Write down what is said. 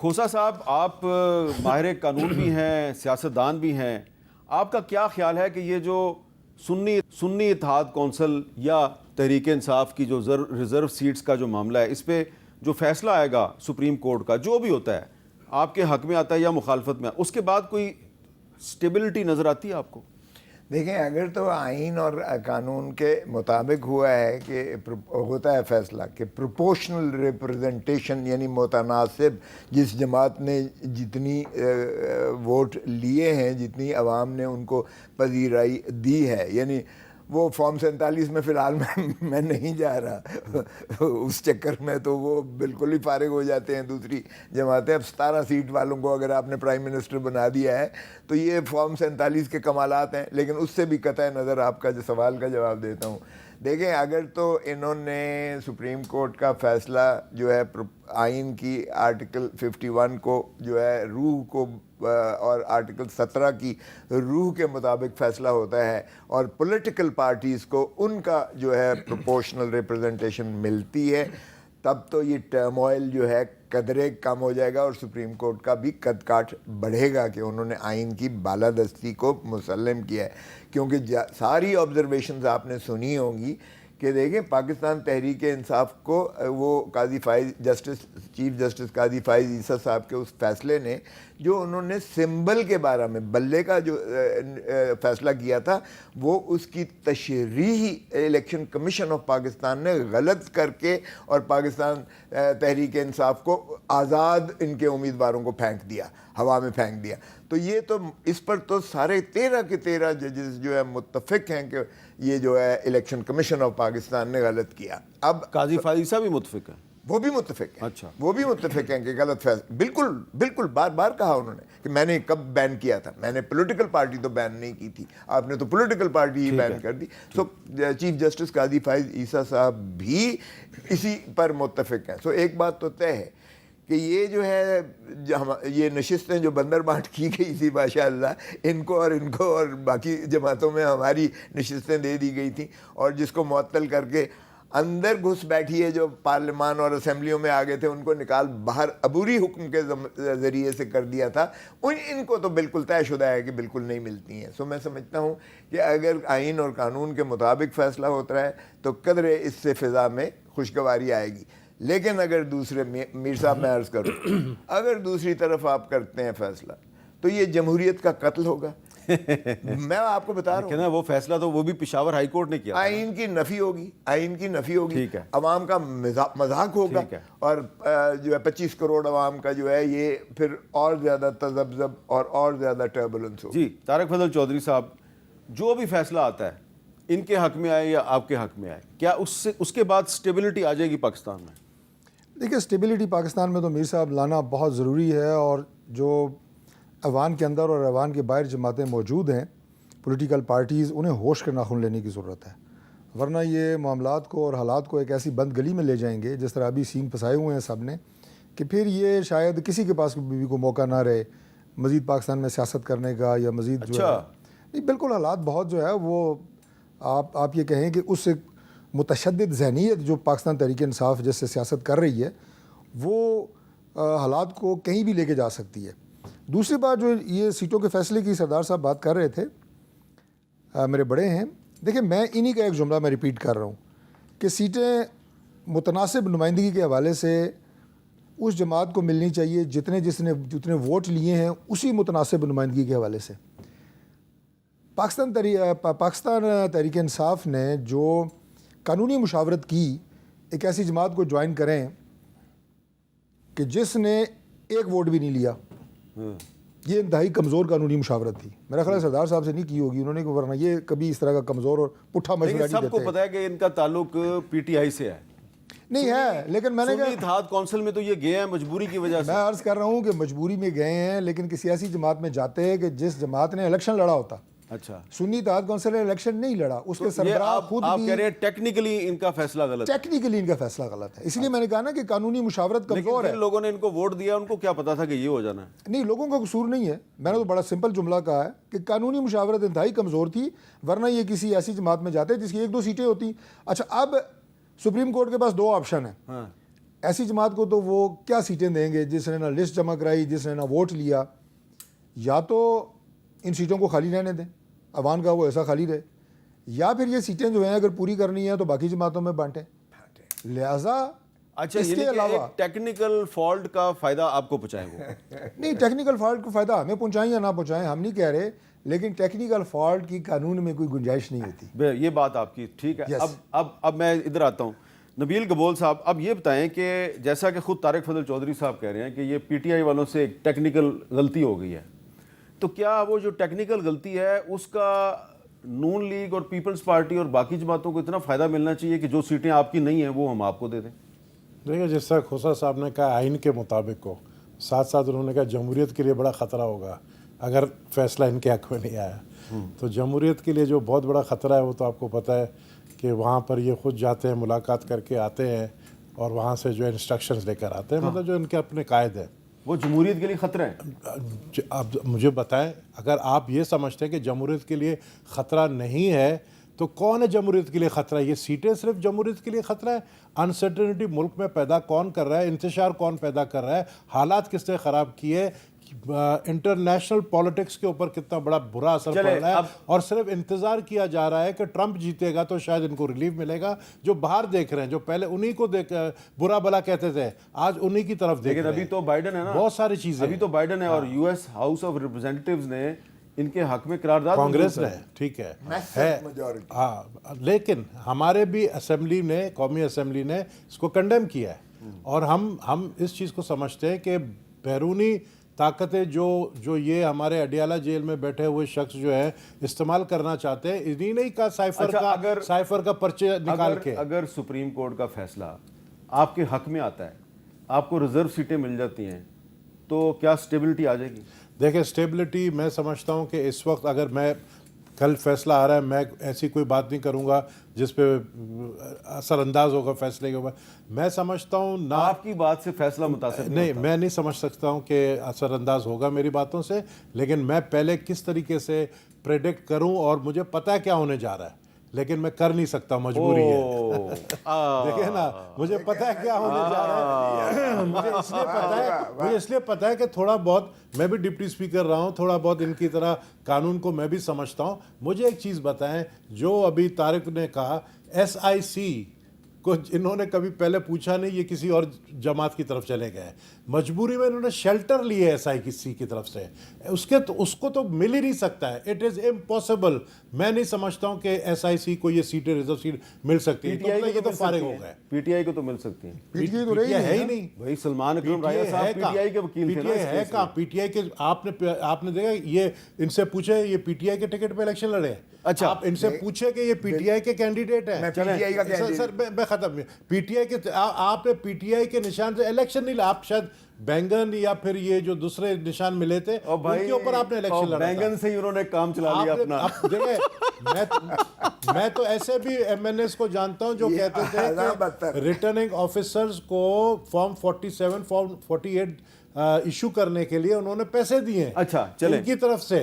खोसा साहब, आप माहिर कानून भी हैं, सियासतदान भी हैं, आपका क्या ख्याल है कि ये जो सुन्नी इत्तेहाद कौंसिल या तहरीक इंसाफ की जो रिज़र्व सीट्स का जो मामला है, इस पर जो फैसला आएगा सुप्रीम कोर्ट का, जो भी होता है, आपके हक में आता है या मुखालफत में, उसके बाद कोई स्टेबिलिटी नज़र आती है आपको? देखें, अगर तो आइन और कानून के मुताबिक हुआ है कि होता है फैसला कि प्रोपोर्शनल रिप्रेजेंटेशन यानी मुतनासिब, जिस जमात ने जितनी वोट लिए हैं, जितनी आवाम ने उनको पजीराई दी है, यानी वो फॉर्म 47 में फ़िलहाल मैं नहीं जा रहा उस चक्कर में, तो वो बिल्कुल ही फारिग हो जाते हैं दूसरी जमातें। अब 17 सीट वालों को अगर आपने प्राइम मिनिस्टर बना दिया है तो ये फॉर्म 47 के कमालात हैं। लेकिन उससे भी कतई नज़र आपका जो सवाल का जवाब देता हूँ, देखें, अगर तो इन्होंने सुप्रीम कोर्ट का फ़ैसला जो है आइन की आर्टिकल 51 को जो है रूह को और आर्टिकल 17 की रूह के मुताबिक फ़ैसला होता है और पॉलिटिकल पार्टीज़ को उनका जो है प्रोपोर्शनल रिप्रेजेंटेशन मिलती है, तब तो ये टर्मोइल जो है कदरे कम हो जाएगा और सुप्रीम कोर्ट का भी कद काठ बढ़ेगा कि उन्होंने आइन की बालादस्ती को मुसल्लम किया है। क्योंकि सारी ऑब्जर्वेशंस आपने सुनी होंगी कि देखें, पाकिस्तान तहरीक इंसाफ को वो काजी फाइज चीफ जस्टिस काजी फाइज ईसा साहब के उस फैसले ने, जो उन्होंने सिंबल के बारे में बल्ले का जो फैसला किया था, वो उसकी तशरीही इलेक्शन कमीशन ऑफ पाकिस्तान ने गलत करके और पाकिस्तान तहरीक इंसाफ को आज़ाद इनके उम्मीदवारों को फेंक दिया, हवा में फेंक दिया। तो ये तो इस पर तो सारे 13 के 13 जजेस जो है मुत्तफिक हैं कि ये जो है इलेक्शन कमीशन ऑफ पाकिस्तान ने गलत किया। अब काजी फाइसा भी मुत्तफिक है? वो भी मुत्तफिक है। अच्छा, वो भी मुत्तफिक हैं कि गलत फैसला, बिल्कुल बार बार कहा उन्होंने कि मैंने कब बैन किया था, मैंने पॉलिटिकल पार्टी तो बैन नहीं की थी, आपने तो पॉलिटिकल पार्टी ही बैन कर दी। सो चीफ जस्टिस काजी फाइज ईसा साहब भी इसी पर मुत्तफिक हैं। सो एक बात तो तय है कि ये जो है ये नशिस्तें जो बंदर बांट की गई थी माशाअल्लाह, इनको और बाकी जमातों में हमारी नशिस्तें दे दी गई थी, और जिसको मुअत्तल करके अंदर घुस बैठी है जो पार्लियामान और असेंबलियों में आ गए थे, उनको निकाल बाहर अबूरी हुक्म के ज़रिए से कर दिया था। इनको तो बिल्कुल तयशुदा है कि बिल्कुल नहीं मिलती हैं। सो मैं समझता हूँ कि अगर आइन और कानून के मुताबिक फ़ैसला होता है तो कदरे इससे फ़िज़ा में खुशगवारी आएगी। लेकिन अगर दूसरे मीर साहब मैं अर्ज़ करूँ, अगर दूसरी तरफ आप करते हैं फ़ैसला तो ये जमहूरियत का कत्ल होगा। मैं आपको बता रहा हूँ ना, वो फैसला तो वो भी पेशावर हाई कोर्ट ने किया। आइन की नफ़ी होगी, ठीक है, अवाम का मजाक होगा, और जो है 25 करोड़ अवाम का जो है ये फिर और ज़्यादा तज़ब्ज़ब और ज़्यादा टर्बुलेंस होगा। जी तारिक फजल चौधरी साहब, जो भी फैसला आता है इनके हक में आए या आपके हक में आए, क्या उसके बाद स्टेबिलिटी आ जाएगी पाकिस्तान में? देखिए, स्टेबिलिटी पाकिस्तान में तो मीर साहब लाना बहुत ज़रूरी है, और जो अवान के अंदर और अवान के बाहर जमातें मौजूद हैं, पॉलिटिकल पार्टीज़, उन्हें होश के नाखून लेने की ज़रूरत है, वरना ये मामलात को और हालात को एक ऐसी बंद गली में ले जाएंगे जिस तरह अभी सीन फंसाए हुए हैं सब ने, कि फिर ये शायद किसी के पास भी को मौका ना रहे मज़ीद पाकिस्तान में सियासत करने का या मज़ीद जो है। नहीं, बिल्कुल हालात बहुत जो है वो आप ये कहें कि उस मुतशद्दिद ज़हनीयत जो पाकिस्तान तहरीक इंसाफ जैसे सियासत कर रही है, वो हालात को कहीं भी लेके जा सकती है। दूसरी बात, जो ये सीटों के फैसले की सरदार साहब बात कर रहे थे, मेरे बड़े हैं, देखिए मैं इन्हीं का एक जुमला मैं रिपीट कर रहा हूँ कि सीटें मुतनासिब नुमाइंदगी के हवाले से उस जमात को मिलनी चाहिए जितने वोट लिए हैं, उसी मुतनासिब नुमाइंदगी के हवाले से। पाकिस्तान तहरीक इंसाफ ने जो कानूनी मुशावरत की, एक ऐसी जमात को ज्वाइन करें कि जिसने एक वोट भी नहीं लिया, ये इंतहाई कमज़ोर कानूनी मुशावरत थी। मेरा ख्याल सरदार साहब से नहीं की होगी उन्होंने, वरना ये कभी इस तरह का कमज़ोर और पुट्ठा मशवरा नहीं देते। सबको पता है कि इनका ताल्लुक पीटीआई से है, नहीं है, लेकिन मैंने कहा इत्तेहाद कौंसिल में तो ये गए हैं मजबूरी की वजह से। मैं अर्ज़ कर रहा हूँ कि मजबूरी में गए हैं, लेकिन किसी ऐसी जमात में जाते हैं कि जिस जमात ने इलेक्शन लड़ा होता। अच्छा, सुन्नी इत्तेहाद कौंसिल ने इलेक्शन नहीं लड़ा, उसके सरबराह खुद आप कह रहे हैं टेक्निकली इनका फैसला गलत है। टेक्निकली इनका फैसला गलत है, इसलिए मैंने कहा ना कि कानूनी मुशावरत कमजोर है। लोगों ने इनको वोट दिया, उनको क्या पता था कि ये हो जाना है? नहीं, लोगों का कसूर नहीं है, मैंने तो बड़ा सिंपल जुमला कहा है कि कानूनी मुशावरत इंतहाई कमजोर थी, वरना ये किसी ऐसी जमात में जाते जिसकी 1-2 सीटें होती। अच्छा, अब सुप्रीम कोर्ट के पास 2 ऑप्शन है। ऐसी जमात को तो वो क्या सीटें देंगे जिसने ना लिस्ट जमा कराई, जिसने ना वोट लिया। या तो इन सीटों को खाली रहने दें, अवान का वो ऐसा खाली रहे, या फिर ये सीटें जो हैं अगर पूरी करनी है तो बाकी जमातों में बांटें। लिहाजा अच्छा, इसके यानी कि अलावा एक टेक्निकल फॉल्ट का फायदा आपको पहुंचाएं वो। नहीं, टेक्निकल फॉल्ट को फ़ायदा हमें पहुंचाएं या ना पहुंचाएं हम नहीं कह रहे, लेकिन टेक्निकल फॉल्ट की कानून में कोई गुंजाइश नहीं होती। ये बात आपकी ठीक है। Yes. अब मैं इधर आता हूँ। नबील कबोल साहब, अब ये बताएं कि जैसा कि खुद तारिक फजल चौधरी साहब कह रहे हैं कि ये पीटीआई वालों से एक टेक्निकल गलती हो गई है, तो क्या वो जो टेक्निकल गलती है उसका नून लीग और पीपल्स पार्टी और बाकी जमातों को इतना फ़ायदा मिलना चाहिए कि जो सीटें आपकी नहीं हैं वो हम आपको दे दें? देखिए, जिस तरह खोसा साहब ने कहा आइन के मुताबिक को, साथ साथ उन्होंने कहा जमहूरियत के लिए बड़ा ख़तरा होगा अगर फैसला इनके हक़ में नहीं आया। तो जमहूरियत के लिए जो बहुत बड़ा ख़तरा है वो तो आपको पता है कि वहाँ पर ये खुद जाते हैं, मुलाकात करके आते हैं और वहाँ से जो इंस्ट्रक्शंस लेकर आते हैं। मतलब जो इनके अपने कायद हैं, वो जमहूरियत के लिए ख़तरा है। आप मुझे बताएं, अगर आप ये समझते हैं कि जमहूरियत के लिए ख़तरा नहीं है तो कौन है जमहूरियत के लिए ख़तरा? ये सीटें सिर्फ जमहूरियत के लिए ख़तरा है? अनसर्टेनिटी मुल्क में पैदा कौन कर रहा है? इंतशार कौन पैदा कर रहा है? हालात किसने ख़राब किए? इंटरनेशनल पॉलिटिक्स के ऊपर कितना बड़ा बुरा असर पड़ रहा है। और सिर्फ इंतज़ार किया जा रहा है कि ट्रंप जीतेगा तो शायद इनको रिलीफ मिलेगा। जो बाहर देख रहे हैं, जो पहले उन्हीं को देख बुरा भला कहते थे, आज उन्हीं की तरफ देख रहे हैं। अभी तो बाइडन है ना, बहुत सारी चीज़ें अभी तो बाइडन है और यूएस हाउस ऑफ रिप्रेजेंटेटिव्स ने इनके हक में करारदाद कांग्रेस ने, ठीक है, हाँ, लेकिन हमारे भी असेंबली ने, कौमी असेंबली ने इसको कंडेम किया है। और हम इस चीज़ को समझते हैं कि बैरूनी ताकतें जो ये हमारे अडियाला जेल में बैठे हुए शख्स जो है इस्तेमाल करना चाहते हैं, इन्हीं ने ही कहा साइफर का पर्चे निकाल के। अगर सुप्रीम कोर्ट का फैसला आपके हक में आता है, आपको रिजर्व सीटें मिल जाती हैं, तो क्या स्टेबिलिटी आ जाएगी? देखिए, स्टेबिलिटी मैं समझता हूँ कि इस वक्त अगर मैं कल फैसला आ रहा है, मैं ऐसी कोई बात नहीं करूँगा जिस पे असरअंदाज होगा फैसले के ऊपर। मैं समझता हूँ ना आपकी बात से फैसला मुतासिर नहीं, मैं नहीं समझ सकता हूँ कि असरअंदाज होगा मेरी बातों से, लेकिन मैं पहले किस तरीके से प्रेडिक्ट करूँ और मुझे पता है क्या होने जा रहा है, लेकिन मैं कर नहीं सकता, मजबूरी है। देखिए ना, मुझे पता है क्या होने जा रहा है। मुझे इसलिए पता है कि थोड़ा बहुत मैं भी डिप्टी स्पीकर रहा हूँ, थोड़ा बहुत इनकी तरह कानून को मैं भी समझता हूँ। मुझे एक चीज़ बताएं, जो अभी तारिक ने कहा SIC को इन्होंने कभी पहले पूछा नहीं, ये किसी और जमात की तरफ चले गए, मजबूरी में इन्होंने शेल्टर लिए SIC की तरफ से, उसको तो मिल ही नहीं सकता है। It is impossible. मैं नहीं समझता हूँ कि SIC को ये सीटें, रिजर्व सीट मिल सकती है। ये तो फारिग हो गए। पीटीआई को तो मिल सकती है। पीटीआई तो रही है ही नहीं भाई, सलमान अकरम राजा साहब पीटीआई के वकील थे ना। है कहाँ पीटीआई के? आपने देखा, ये इनसे पूछे, ये पीटीआई के टिकट पे इलेक्शन लड़े। अच्छा, आप इनसे पूछे कि ये पीटीआई के कैंडिडेट हैं। मैं पीटीआई का कैंडिडेट। सर मैं खत्म। पीटीआई के आपने पीटीआई के निशान से इलेक्शन नहीं, आप शायद बैंगन या फिर ये जो दूसरे निशान मिले थे उनके ऊपर आपने इलेक्शन लड़ा। बैंगन से ही उन्होंने काम चला लिया अपना। मैं तो ऐसे भी MNS को जानता हूं जो कहते थे कि रिटर्निंग ऑफिसर्स को फॉर्म 47, फॉर्म 48 इशू करने के लिए उन्होंने पैसे दिए। अच्छा, चले इनकी तरफ से।